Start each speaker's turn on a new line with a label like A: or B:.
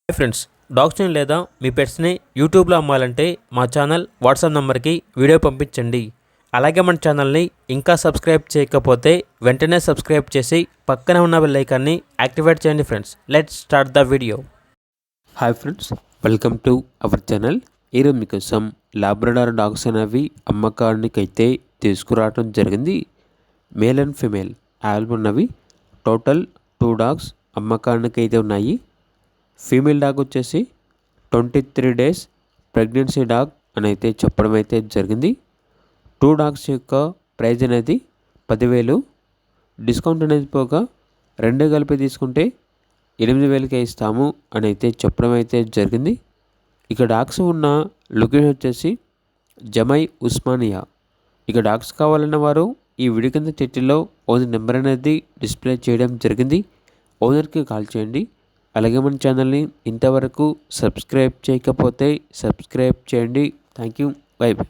A: Hi friends, డాగ్స్ని లేదా మీ పెట్స్ని యూట్యూబ్లో అమ్మాలంటే మా ఛానల్ వాట్సాప్ నెంబర్కి వీడియో పంపించండి. అలాగే మన ఛానల్ని ఇంకా సబ్స్క్రైబ్ చేయకపోతే వెంటనే సబ్స్క్రైబ్ చేసి పక్కనే ఉన్న బెల్ ఐకాన్ని యాక్టివేట్ చేయండి friends. Let's start the video. Hi friends, welcome to our channel. ఈరోజు మీకోసం లాబ్రడార్ డాగ్స్ అనేవి అమ్మకానికి అయితే తీసుకురావడం జరిగింది. మేల్ అండ్ ఫిమేల్ అవైలబుల్ ఉన్నవి. టోటల్ 2 డాగ్స్ అమ్మకానికి అయితే ఉన్నాయి. ఫీమేల్ డాగ్ వచ్చేసి 23 days ప్రెగ్నెన్సీ డాగ్ అని అయితే చెప్పడం అయితే జరిగింది. 2 డాగ్స్ యొక్క ప్రైజ్ అనేది 10,000. డిస్కౌంట్ అనేది పోగా 2 కలిపి తీసుకుంటే 8,000కే ఇస్తాము అని అయితే చెప్పడం అయితే జరిగింది. ఇక డాగ్స్ ఉన్న లొకేషన్ వచ్చేసి జమై ఉస్మానియా. ఇక డాగ్స్ కావాలన్న వారు ఈ వీడియో కింద టైటిల్లో ఓనర్ నెంబర్ అనేది డిస్ప్లే చేయడం జరిగింది. ఓనర్కి కాల్ చేయండి. అలాగే మన ఛానల్ని ఇంతవరకు సబ్స్క్రైబ్ చేయకపోతే సబ్స్క్రైబ్ చేయండి. Thank you. By by.